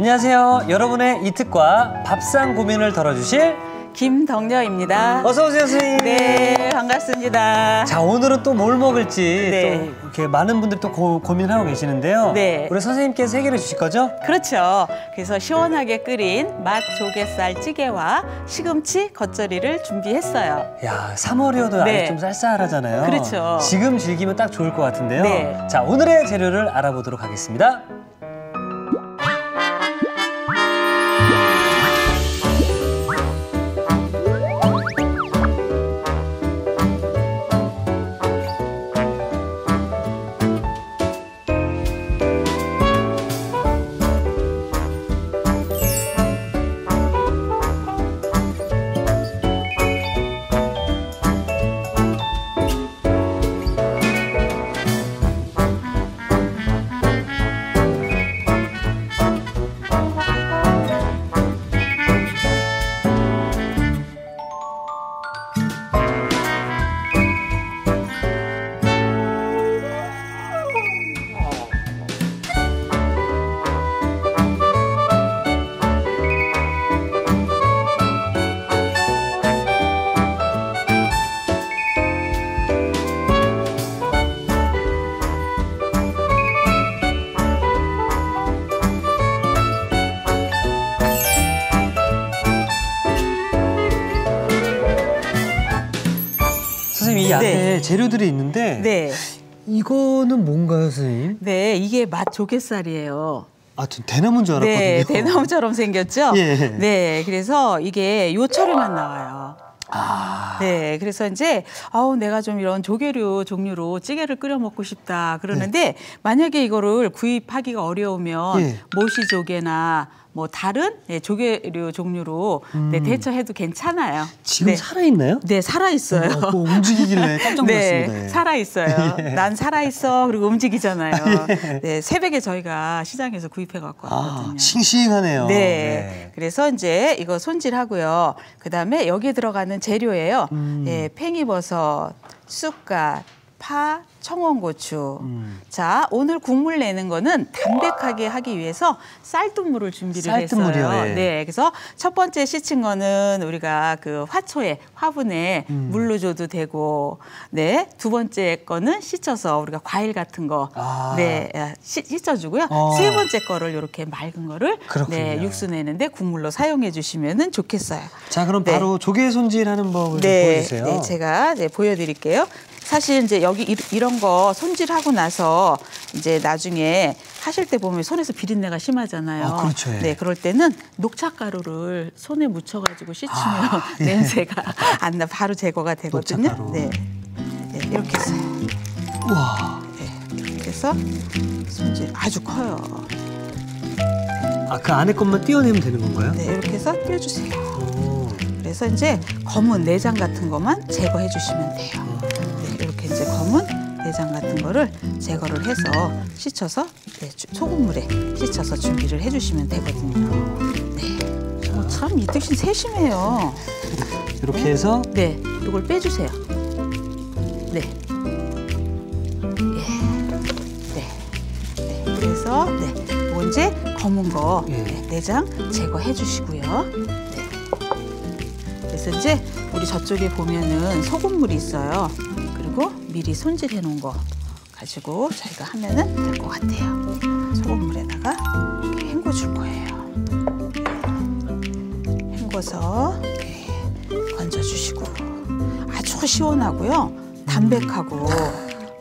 안녕하세요. 여러분의 이특과 밥상 고민을 덜어주실 김덕녀입니다. 어서 오세요, 선생님. 네, 반갑습니다. 자, 오늘은 또 뭘 먹을지 네. 또 이렇게 많은 분들이 또 고민을 하고 계시는데요. 네. 우리 선생님께서 해결해 주실 거죠? 그렇죠. 그래서 시원하게 끓인 맛 조개살 찌개와 시금치 겉절이를 준비했어요. 야, 3월이어도 네. 아직 좀 쌀쌀하잖아요. 그렇죠. 지금 즐기면 딱 좋을 것 같은데요. 네. 자, 오늘의 재료를 알아보도록 하겠습니다. 선생님, 이 앞에 네. 재료들이 있는데 네. 이거는 뭔가요, 선생님? 네, 이게 맛 조개살이에요. 아, 전 대나무인 줄 알았거든요. 네, 대나무처럼 생겼죠? 예. 네, 그래서 이게 요철에만 나와요. 아, 네, 그래서 이제 내가 좀 이런 조개류 종류로 찌개를 끓여 먹고 싶다 그러는데 만약에 이거를 구입하기가 어려우면 예. 모시조개나 뭐 다른 조개류 종류로 대처해도 괜찮아요. 지금 네. 살아있나요? 네, 살아있어요. 뭐 움직이길래 깜짝 놀랐습니다. 네, 예. 살아있어요. 예. 난 살아있어. 그리고 움직이잖아요. 네, 새벽에 저희가 시장에서 구입해 갖고 왔거든요. 아, 싱싱하네요. 네. 그래서 이제 이거 손질하고요. 그다음에 여기에 들어가는 재료예요. 예, 팽이버섯, 쑥갓, 파, 청원고추. 자, 오늘 국물 내는 거는 담백하게 하기 위해서 쌀뜨물을 준비를 쌀뜨물이요, 했어요. 예. 네, 그래서 첫 번째 씻은 거는 우리가 그 화분에 물로 줘도 되고, 네, 두 번째 거는 씻어서 우리가 과일 같은 거, 아. 네, 씻어주고요. 세 번째 거를 이렇게 맑은 거를 그렇군요. 네, 육수 내는데 국물로 사용해 주시면은 좋겠어요. 자, 그럼 네. 바로 조개 손질하는 법을 좀 네, 보여주세요. 네, 제가 보여드릴게요. 사실 이제 여기 이런 거 손질하고 나서 이제 나중에 하실 때 보면 손에서 비린내가 심하잖아요. 아, 그렇죠. 예. 네, 그럴 때는 녹차가루를 손에 묻혀가지고 씻으면 예. 냄새가 안 나, 바로 제거가 되거든요. 녹차가루. 네, 네, 이렇게 해서요. 우와. 네, 이렇게 해서 손질 아주 커요. 아, 그 안에 것만 띄어내면 되는 건가요? 네, 이렇게 해서 띄워주세요. 오. 그래서 이제 검은 내장 같은 것만 제거해 주시면 돼요. 네, 이렇게 이제 검은 내장 같은 거를 제거를 해서 씻어서 소금물에 씻어서 준비를 해주시면 되거든요. 네, 참 이특 씨 세심해요. 이렇게 해서 네, 이걸 빼주세요. 네, 그래서 이거 이제 검은 거 내장 제거해 주시고요. 네. 그래서 이제 우리 저쪽에 보면은 소금물이 있어요. 그리고 미리 손질해 놓은 거 가지고 저희가 하면은 될 것 같아요. 소금물에다가 이렇게 헹궈 줄 거예요. 헹궈서 이렇게 건져 주시고 아주 시원하고요. 담백하고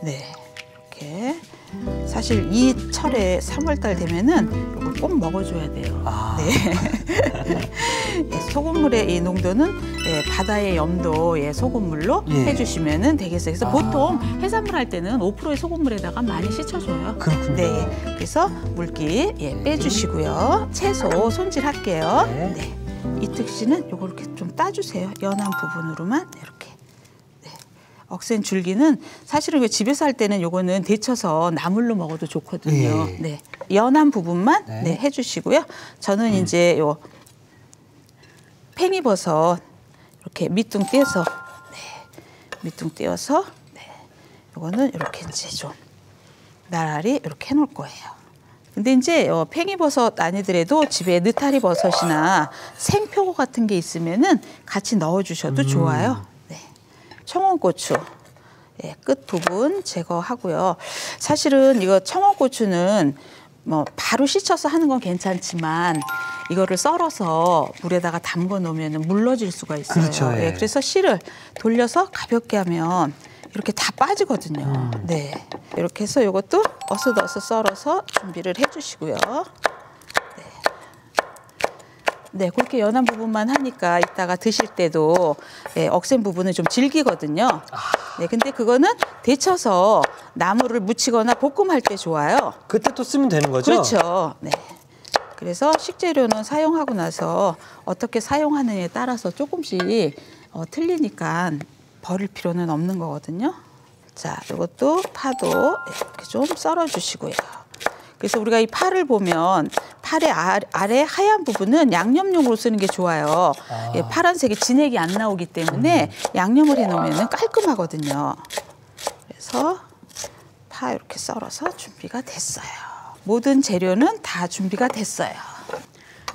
네. 이렇게 사실 이 철에 3월달 되면은 이걸 꼭 먹어줘야 돼요. 아. 네. 소금물의 이 농도는 바다의 염도의 소금물로 해주시면은 되겠어요. 그래서 보통 해산물 할 때는 5%의 소금물에다가 많이 씻어줘요. 그렇군요. 네. 그래서 물기 빼주시고요. 채소 손질할게요. 네. 이특 씨는 이걸 이렇게 좀 따주세요. 연한 부분으로만 이렇게. 억센 줄기는 사실은 집에서 할 때는 요거는 데쳐서 나물로 먹어도 좋거든요. 네. 연한 부분만 해주시고요. 저는 이제 요 팽이버섯 이렇게 밑둥 떼서 밑둥 떼어서 요거는 이렇게 이제 좀 나란히 이렇게 해놓을 거예요. 근데 이제 팽이버섯 아니더라도 집에 느타리 버섯이나 생표고 같은 게 있으면은 같이 넣어주셔도 좋아요. 네. 청원고추. 네, 끝 부분 제거하고요. 사실은 이거 청원고추는 뭐 바로 씻어서 하는 건 괜찮지만 이거를 썰어서 물에다가 담궈 놓으면 물러질 수가 있어요. 그렇죠. 예. 예, 그래서 씨를 돌려서 가볍게 하면 이렇게 다 빠지거든요. 네, 이렇게 해서 이것도 어슷어슷 썰어서 준비를 해주시고요. 네, 그렇게 연한 부분만 하니까 이따가 드실 때도 억센 부분은 좀 질기거든요. 네, 근데 그거는 데쳐서 나물을 무치거나 볶음할 때 좋아요. 그때 또 쓰면 되는 거죠? 그렇죠. 네. 그래서 식재료는 사용하고 나서 어떻게 사용하느냐에 따라서 조금씩 틀리니까 버릴 필요는 없는 거거든요. 자, 이것도 파도 이렇게 좀 썰어주시고요. 그래서 우리가 이 파를 보면 팔의 아래 하얀 부분은 양념용으로 쓰는 게 좋아요. 예, 파란색이 진액이 안 나오기 때문에 양념을 해놓으면 깔끔하거든요. 그래서 파 이렇게 썰어서 준비가 됐어요. 모든 재료는 다 준비가 됐어요.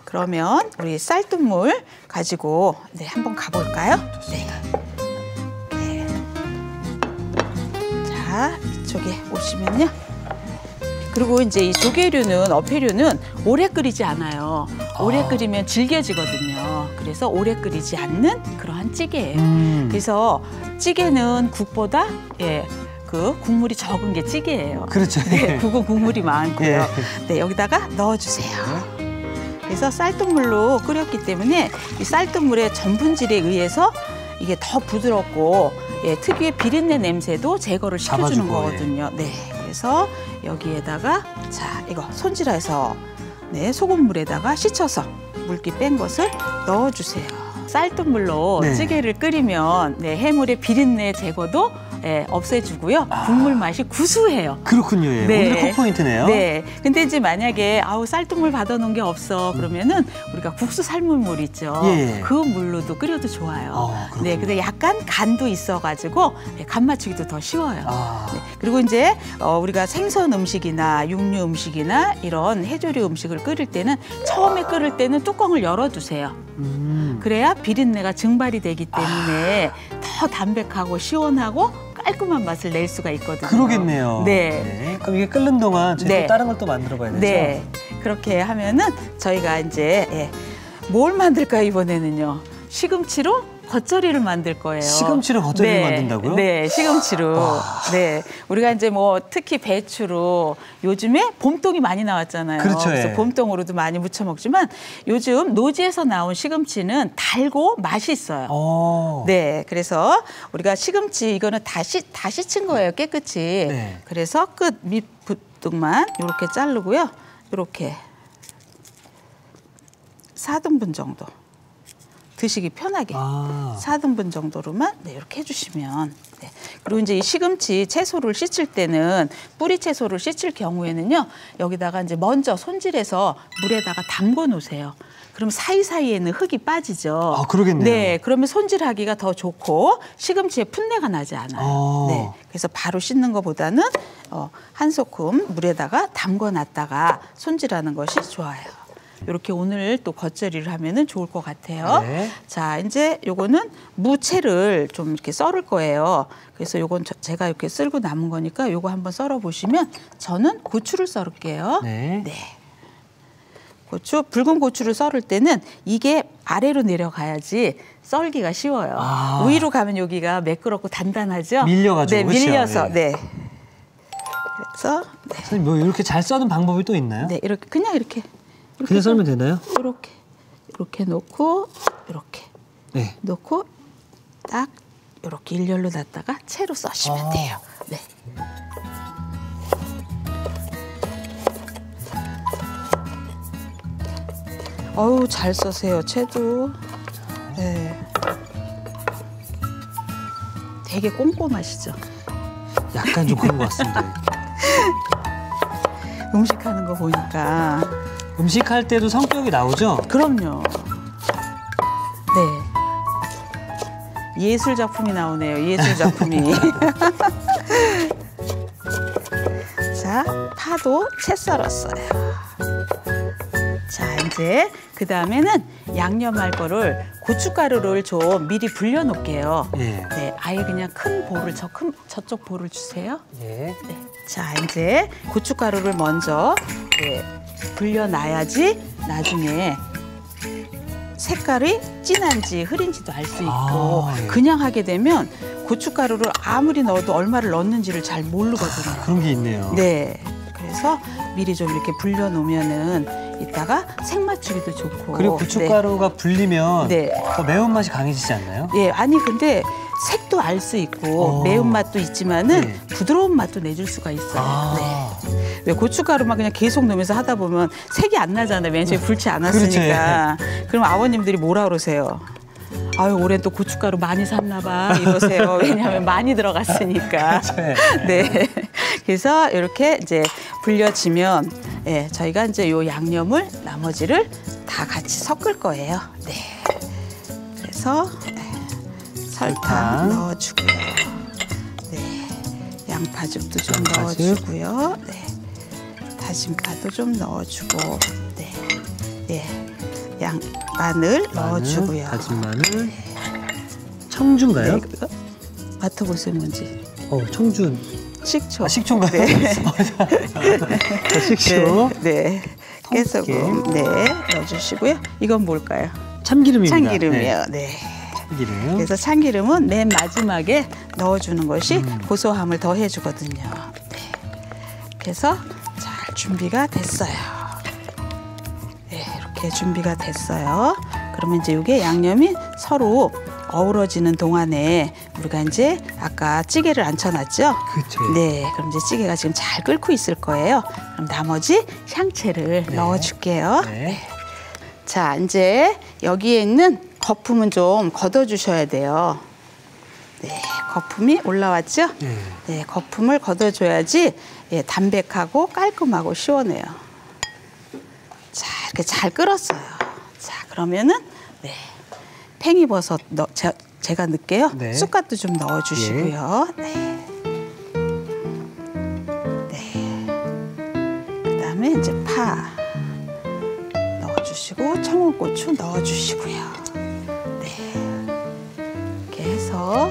그러면 우리 쌀뜨물 가지고 한번 가볼까요? 네. 네. 자, 이쪽에 오시면요. 그리고 이제 이 조개류는 어패류는 오래 끓이지 않아요. 오래 끓이면 질겨지거든요. 그래서 오래 끓이지 않는 그러한 찌개예요. 그래서 찌개는 국보다 그 국물이 적은 게 찌개예요. 그렇죠. 네, 국은 국물이 많고요. 예. 네, 여기다가 넣어주세요. 그래서 쌀뜨물로 끓였기 때문에 이 쌀뜨물의 전분질에 의해서 이게 더 부드럽고 특유의 비린내 냄새도 제거를 시켜주는 잡아주고, 거거든요. 네, 그래서 여기에다가 자 이거 손질해서 소금물에다가 씻어서 물기 뺀 것을 넣어주세요. 쌀뜨물로 찌개를 끓이면 해물의 비린내 제거도 없애주고요. 국물 맛이 구수해요. 그렇군요. 예. 오늘의 콕포인트네요. 네. 근데 이제 만약에 쌀뜨물 받아놓은 게 없어 그러면은 우리가 국수 삶은 물 있죠. 예. 그 물로도 끓여도 좋아요. 그렇군요. 네. 근데 약간 간도 있어가지고 간 맞추기도 더 쉬워요. 네. 그리고 이제 우리가 생선 음식이나 육류 음식이나 이런 해조류 음식을 끓일 때는 처음에 끓일 때는 뚜껑을 열어두세요. 그래야 비린내가 증발이 되기 때문에 더 담백하고 시원하고 깔끔한 맛을 낼 수가 있거든요. 그러겠네요. 네. 그럼 이게 끓는 동안 저희 또 다른 걸 또 만들어 봐야 되죠? 네. 그렇게 하면은 저희가 이제 뭘 만들까요, 이번에는요? 시금치로 겉절이를 만들 거예요. 시금치로 겉절이를 만든다고요? 네, 시금치로. 네, 우리가 이제 뭐 특히 배추로 요즘에 봄동이 많이 나왔잖아요. 그렇죠, 그래서 예. 봄동으로도 많이 무쳐 먹지만 요즘 노지에서 나온 시금치는 달고 맛이 있어요. 네, 그래서 우리가 시금치 이거는 다 씻은 거예요, 깨끗이. 네. 그래서 끝 밑부분만 이렇게 자르고요, 이렇게 4등분 정도. 드시기 편하게 4등분 정도로만 이렇게 해주시면 그리고 이제 이 시금치 채소를 씻을 때는 뿌리 채소를 씻을 경우에는요 여기다가 이제 먼저 손질해서 물에다가 담궈 놓으세요. 그럼 사이사이에는 흙이 빠지죠. 그러겠네요. 네, 그러면 손질하기가 더 좋고 시금치에 풋내가 나지 않아요. 네, 그래서 바로 씻는 것보다는 한 소끔 물에다가 담궈 놨다가 손질하는 것이 좋아요. 이렇게 오늘 또 겉절이를 하면은 좋을 것 같아요. 네. 자, 이제 요거는 무채를 좀 이렇게 썰을 거예요. 그래서 요건 제가 이렇게 쓸고 남은 거니까 요거 한번 썰어 보시면 저는 고추를 썰을게요. 네. 고추, 붉은 고추를 썰을 때는 이게 아래로 내려가야지 썰기가 쉬워요. 위로 가면 여기가 매끄럽고 단단하죠. 밀려가지고. 네, 밀려서. 네. 그래서 선생님 뭐 이렇게 잘 써는 방법이 또 있나요? 네, 이렇게 그냥 이렇게 썰면 되나요? 이렇게 놓고 이렇게 놓고 딱 이렇게 일렬로 놨다가 채로 써시면 돼요. 네. 어우 잘 써세요 채도. 네. 되게 꼼꼼하시죠? 약간 좀 그런 것 같습니다. 음식하는 거 보니까. 음식할 때도 성격이 나오죠? 그럼요. 네. 예술 작품이 나오네요. 예술 작품이. 자, 파도 채 썰었어요. 이제 그 다음에는 양념할 거를 고춧가루를 좀 미리 불려 놓을게요. 예. 네, 아예 그냥 큰 볼을 저쪽 볼을 주세요. 예. 네. 자, 이제 고춧가루를 먼저 불려 놔야지 나중에 색깔이 진한지 흐린지도 알 수 있고 예. 그냥 하게 되면 고춧가루를 아무리 넣어도 얼마를 넣는지를 잘 모르거든요. 그런 게 있네요. 네. 그래서 미리 좀 이렇게 불려 놓으면은 이따가 색 맞추기도 좋고. 그리고 고춧가루가 불리면 네. 더 매운맛이 강해지지 않나요? 예, 아니 근데 색도 알 수 있고 매운맛도 있지만은 네. 부드러운 맛도 내줄 수가 있어요. 네. 왜 고춧가루만 그냥 계속 넣으면서 하다 보면 색이 안 나잖아요. 맨 처음에 불지 않았으니까. 그럼 아버님들이 뭐라 그러세요? 아유, 올해 또 고춧가루 많이 샀나 봐 이러세요. 왜냐하면 많이 들어갔으니까. 네. 그래서 이렇게 이제 불려지면 예, 저희가 이제 요 양념을 나머지를 다 같이 섞을 거예요. 네. 그래서 설탕 넣어주고요. 네. 양파즙도 좀 넣어주고요. 네. 다진 파도 좀 넣어주고, 네. 네. 마늘 넣어주고요. 다진 마늘. 청주인가요? 네. 맡아보세요, 뭔지. 청주. 식초. 식초인가요? 네. 식초. 네. 깨소금. 네. 넣어주시고요. 이건 뭘까요? 참기름입니다. 참기름이요. 네. 참기름. 그래서 참기름은 맨 마지막에 넣어주는 것이 고소함을 더해주거든요. 네. 그래서 잘 준비가 됐어요. 네, 이렇게 준비가 됐어요. 그러면 이제 이게 양념이 서로 어우러지는 동안에 우리가 이제 아까 찌개를 앉혀놨죠? 그렇죠. 네, 그럼 이제 찌개가 지금 잘 끓고 있을 거예요. 그럼 나머지 향채를 넣어줄게요. 네. 자, 이제 여기에 있는 거품은 좀 걷어주셔야 돼요. 네, 거품이 올라왔죠? 네, 거품을 걷어줘야지 담백하고 깔끔하고 시원해요. 자, 이렇게 잘 끓었어요. 자, 그러면은 네, 팽이버섯 제가 넣을게요. 네. 쑥갓도 좀 넣어주시고요. 네. 네. 그다음에 이제 파 넣어주시고 청양고추 넣어주시고요. 네. 이렇게 해서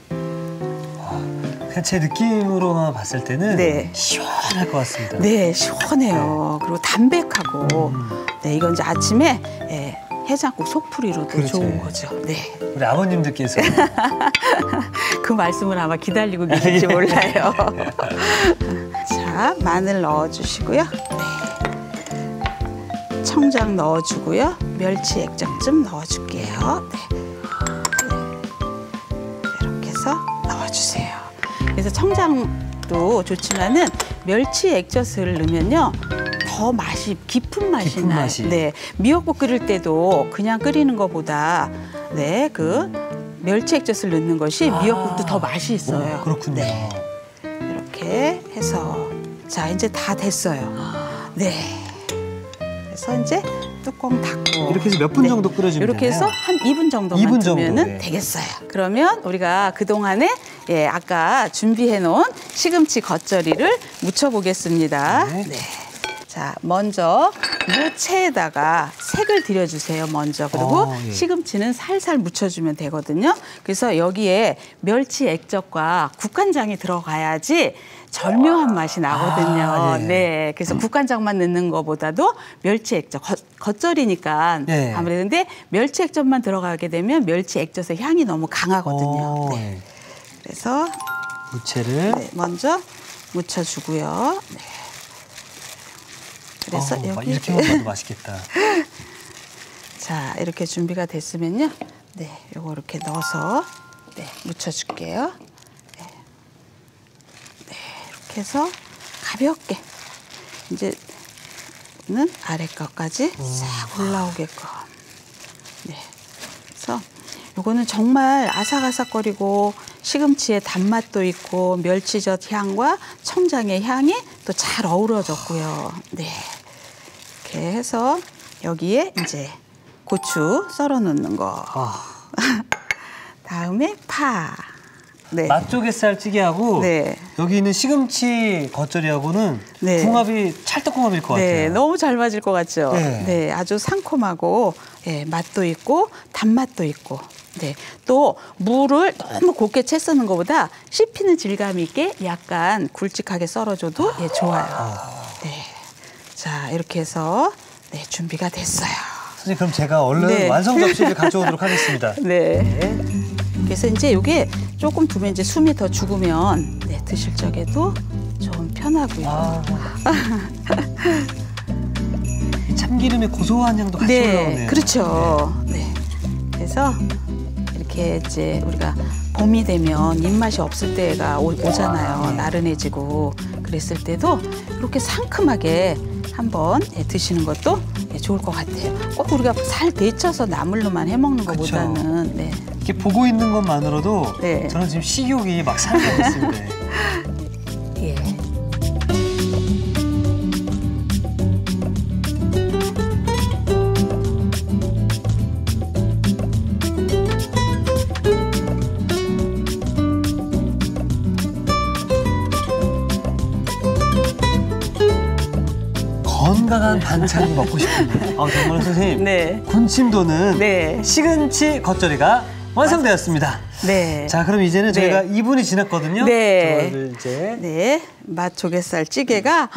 그냥 제 느낌으로만 봤을 때는 네. 시원할 것 같습니다. 네, 시원해요. 그리고 담백하고 네, 이건 이제 아침에 해장국 속풀이로도 그렇죠. 좋은 거죠. 네. 우리 아버님들께서 그 말씀을 아마 기다리고 계실지 몰라요. 자, 마늘 넣어주시고요. 네. 청장 넣어주고요. 멸치 액젓 좀 넣어줄게요. 네. 이렇게 해서 넣어주세요. 그래서 청장도 좋지만은 멸치 액젓을 넣으면요. 더 맛이 깊은 맛이 나요. 네, 미역국 끓일 때도 그냥 끓이는 것보다 네, 그 멸치 액젓을 넣는 것이 미역국도 더 맛이 있어요. 그렇군요. 네. 이렇게 해서 자, 이제 다 됐어요. 네. 그래서 이제 뚜껑 닫고 이렇게 해서 몇 분 정도 끓여주면 이렇게 해서 되나요? 한 2분 정도만 2분 정도, 두면은 네. 되겠어요. 그러면 우리가 그동안에 아까 준비해 놓은 시금치 겉절이를 무쳐 보겠습니다. 네. 네. 자, 먼저 무채에다가 색을 들여주세요. 먼저. 그리고 예. 시금치는 살살 묻혀주면 되거든요. 그래서 여기에 멸치 액젓과 국간장이 들어가야지 절묘한 맛이 나거든요. 네. 네. 그래서 국간장만 넣는 것보다도 멸치 액젓, 겉절이니까 네. 아무래도 근데 멸치 액젓만 들어가게 되면 멸치 액젓의 향이 너무 강하거든요. 네. 그래서 무채를 먼저 묻혀주고요. 네. 그래서 여기 이렇게만 봐도 맛있겠다. 자, 이렇게 준비가 됐으면요. 네, 요거 이렇게 넣어서 묻혀줄게요. 네. 네, 이렇게 해서 가볍게 이제는 아래 것까지 싹 올라오게끔. 네. 그래서 요거는 정말 아삭아삭거리고 시금치의 단맛도 있고 멸치젓 향과 청장의 향이 또 잘 어우러졌고요. 네. 이렇게 해서 여기에 이제 고추 썰어 놓는 거. 다음에 파. 네. 맛조개살 찌개하고 네. 여기 있는 시금치 겉절이하고는 네. 궁합이 찰떡궁합일 것 네, 같아요. 너무 잘 맞을 것 같죠. 네. 네, 아주 상콤하고 예, 맛도 있고 단맛도 있고. 네, 또 무를 너무 곱게 채 써는 것보다 씹히는 질감 있게 약간 굵직하게 썰어줘도 예, 좋아요. 네, 자 이렇게 해서 네, 준비가 됐어요. 선생님 그럼 제가 얼른 네. 완성 접시를 가져오도록 하겠습니다. 네. 네. 그래서 이제 이게 조금 두면 이제 숨이 더 죽으면 네, 드실 적에도 좀 편하고요. 아. 이 참기름의 고소한 향도 같이 올라오네요. 네, 그렇죠. 네. 그래서 이렇게 이제 우리가 봄이 되면 입맛이 없을 때가 오잖아요. 나른해지고 그랬을 때도 이렇게 상큼하게 한번 드시는 것도 좋을 것 같아요. 꼭 우리가 살 데쳐서 나물로만 해먹는 것보다는 네. 이렇게 보고 있는 것만으로도 네. 저는 지금 식욕이 막 살아나고 있습니다. 예. 건강한 반찬이 먹고 싶은데 정말 선생님 네. 군침 도는 네. 시금치 겉절이가 완성되었습니다. 네. 자 그럼 이제는 네. 저희가 2분이 지났거든요. 네. 저를 이제 네. 맛조개살 찌개가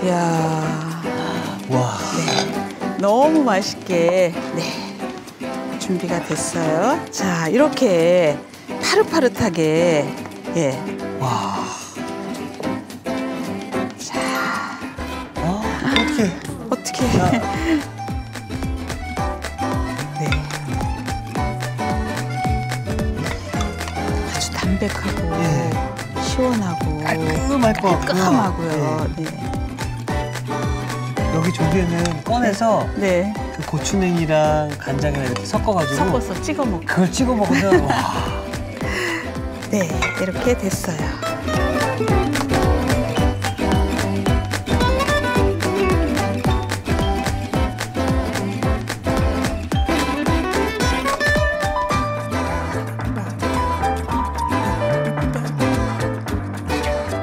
이야. 와 네. 너무 맛있게 네. 준비가 됐어요. 자, 이렇게 파릇파릇하게 예. 와. 자, 이렇게 어떻게 자. 네. 아주 담백하고 예. 시원하고 깔끔할 것 같고요. 깔끔하고요. 네. 여기 조개는 꺼내서 네. 그 고추냉이랑 간장이랑 이렇게 섞어가지고 섞어서 찍어 먹고. 그걸 찍어 먹으면 와. 네, 이렇게 됐어요.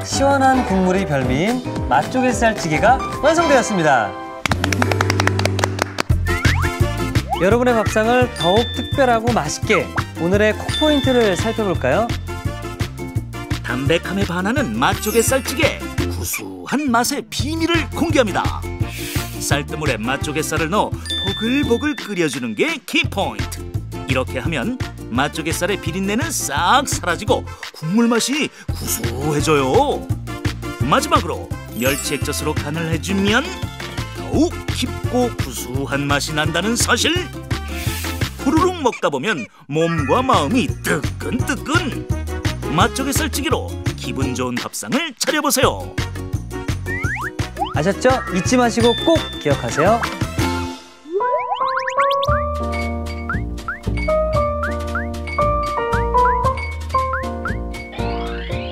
시원한 국물이 별미인 맛조개살찌개가 완성되었습니다. 여러분의 밥상을 더욱 특별하고 맛있게 오늘의 콕포인트를 살펴볼까요? 담백함에 반하는 맛조개살찌개, 구수한 맛의 비밀을 공개합니다. 쌀뜨물에 맛조개살을 넣어 보글보글 끓여주는 게 키포인트. 이렇게 하면 맛조개살의 비린내는 싹 사라지고 국물 맛이 구수해져요. 마지막으로 멸치 액젓으로 간을 해주면 더욱 깊고 구수한 맛이 난다는 사실. 후루룩 먹다 보면 몸과 마음이 뜨끈뜨끈. 맛조개살찌개로 기분 좋은 밥상을 차려보세요. 아셨죠? 잊지 마시고 꼭 기억하세요.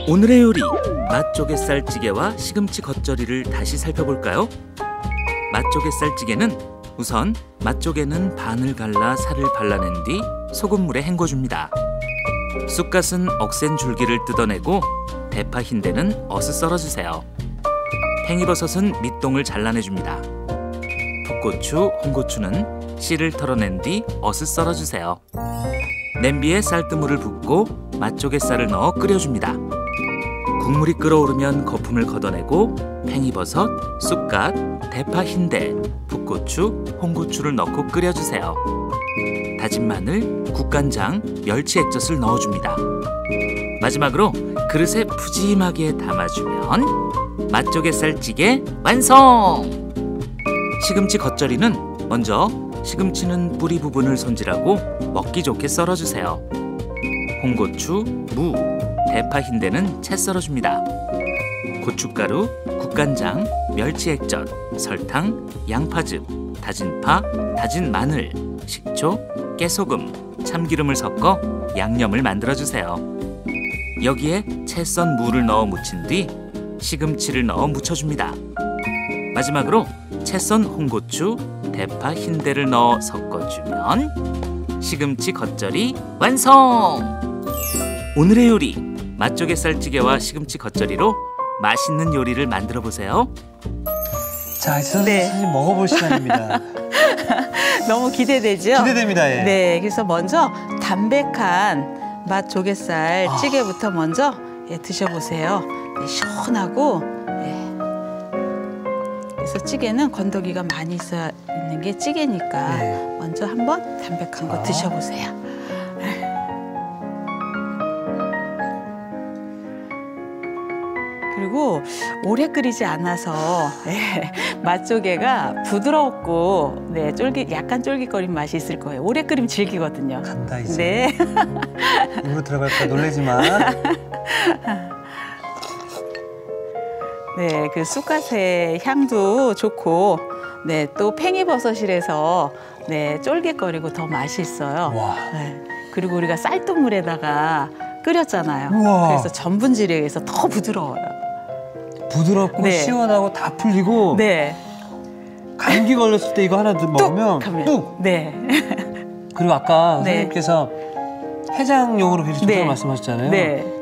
오늘의 요리, 맛조개살찌개와 시금치 겉절이를 다시 살펴볼까요? 맛조개살찌개는 우선 맛조개는 반을 갈라 살을 발라낸 뒤 소금물에 헹궈줍니다. 쑥갓은 억센 줄기를 뜯어내고 대파 흰대는 어슷 썰어주세요. 팽이버섯은 밑동을 잘라내줍니다. 풋고추, 홍고추는 씨를 털어낸 뒤 어슷 썰어주세요. 냄비에 쌀뜨물을 붓고 맛조개살을 넣어 끓여줍니다. 국물이 끓어오르면 거품을 걷어내고 팽이버섯, 쑥갓, 대파 흰대, 풋고추, 홍고추를 넣고 끓여주세요. 다진 마늘, 국간장, 멸치 액젓을 넣어줍니다. 마지막으로 그릇에 푸짐하게 담아주면 맛조개살찌개 완성! 시금치 겉절이는 먼저 시금치는 뿌리 부분을 손질하고 먹기 좋게 썰어주세요. 홍고추, 무, 대파 흰대는 채 썰어줍니다. 고춧가루, 국간장, 멸치 액젓, 설탕, 양파즙, 다진 파, 다진 마늘, 식초, 깨소금, 참기름을 섞어 양념을 만들어주세요. 여기에 채 썬 무를 넣어 무친 뒤 시금치를 넣어 무쳐줍니다. 마지막으로 채 썬 홍고추, 대파 흰대를 넣어 섞어주면 시금치 겉절이 완성! 오늘의 요리, 맛조개살찌개와 시금치 겉절이로 맛있는 요리를 만들어 보세요. 자, 이제 선생님 먹어볼 시간입니다. 너무 기대되죠? 기대됩니다. 예. 네, 그래서 먼저 담백한 맛조개살 찌개부터 먼저 드셔보세요. 네, 시원하고. 그래서 찌개는 건더기가 많이 있어야 있는 게 찌개니까 먼저 한번 담백한 거 드셔보세요. 그리고 오래 끓이지 않아서 맛조개가 부드럽고 약간 쫄깃거린 맛이 있을 거예요. 오래 끓이면 질기거든요. 간다 이제. 네. 입으로 들어갈까 놀라지 마. 네, 그 쑥갓의 향도 좋고, 또 팽이버섯이라서 쫄깃거리고 더 맛있어요. 와. 그리고 우리가 쌀뜨물에다가 끓였잖아요. 우와. 그래서 전분질에 의해서 더 부드러워요. 부드럽고 시원하고 다 풀리고. 감기 걸렸을 때 이거 하나 먹으면 뚝. 그리고 아까 선생님께서 해장용으로 굉장히 좋다고 말씀하셨잖아요.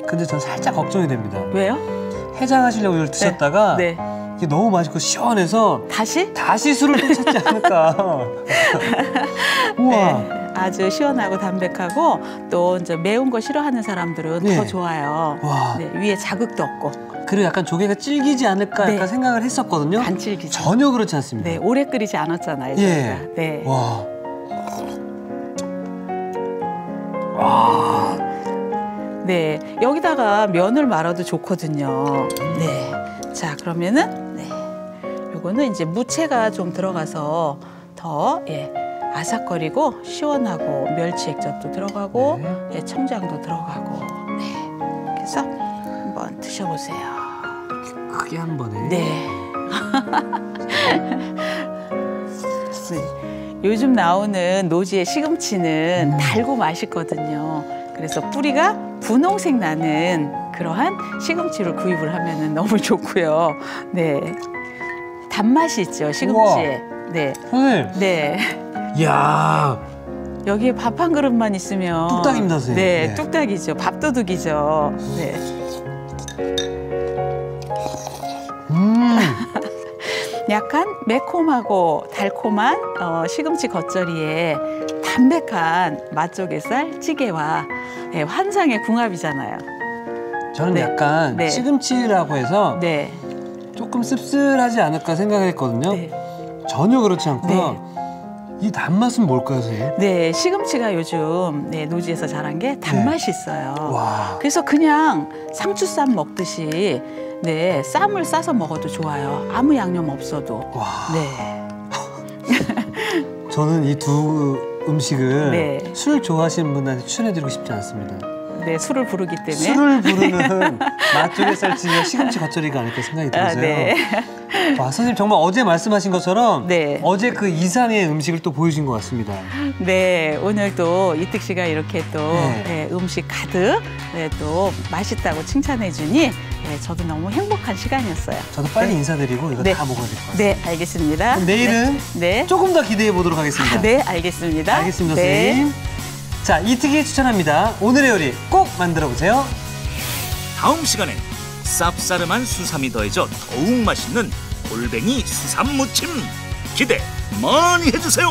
근데 전 살짝 걱정이 됩니다. 왜요? 해장하시려고 이걸 드셨다가 이게 너무 맛있고 시원해서 다시 술을 또 찾지 않을까. 우와. 아주 시원하고 담백하고 또 이제 매운 거 싫어하는 사람들은 더 좋아요. 위에 자극도 없고. 그리고 약간 조개가 질기지 않을까 약간 생각을 했었거든요. 안 질기죠. 전혀 그렇지 않습니다. 오래 끓이지 않았잖아요. 저희가. 와. 와. 여기다가 면을 말아도 좋거든요. 자, 그러면은 요거는 이제 무채가 좀 들어가서 더 아삭거리고 시원하고 멸치 액젓도 들어가고 청장도 들어가고 그래서 한번 드셔보세요. 크게 한 번에. 요즘 나오는 노지의 시금치는 달고 맛있거든요. 그래서 뿌리가 분홍색 나는 그러한 시금치를 구입을 하면 너무 좋고요. 단맛이 있죠, 시금치에. 선생님. 이야. 여기에 밥 한 그릇만 있으면 뚝딱입니다, 선생님. 뚝딱이죠. 밥도둑이죠. 약간 매콤하고 달콤한 시금치 겉절이에 담백한 맛조개살 찌개와 환상의 궁합이잖아요. 저는 약간 시금치라고 해서 조금 씁쓸하지 않을까 생각했거든요. 전혀 그렇지 않고요. 이 단맛은 뭘까요, 선생님? 시금치가 요즘 노지에서 자란 게 단맛이 있어요. 와. 그래서 그냥 상추쌈 먹듯이 쌈을 싸서 먹어도 좋아요. 아무 양념 없어도. 와. 저는 이 두 음식을 술 좋아하시는 분한테 추천해드리고 싶지 않습니다. 술을 부르기 때문에. 술을 부르는 맛조개살찌개와 시금치 겉절이가 아닐까 생각이 들어서요. 와, 선생님 정말 어제 말씀하신 것처럼 어제 그 이상의 음식을 또 보여주신 것 같습니다. 오늘도 이특 씨가 이렇게 또 음식 가득 또 맛있다고 칭찬해주니 저도 너무 행복한 시간이었어요. 저도 빨리 인사드리고 이거 다 먹어야 될 것 같습니다. 알겠습니다. 그럼 내일은 조금 더 기대해 보도록 하겠습니다. 알겠습니다. 알겠습니다, 선생님. 자, 이특이 추천합니다. 오늘의 요리 꼭 만들어 보세요. 다음 시간엔 쌉싸름한 수삼이 더해져 더욱 맛있는 골뱅이 수삼 무침 기대 많이 해주세요.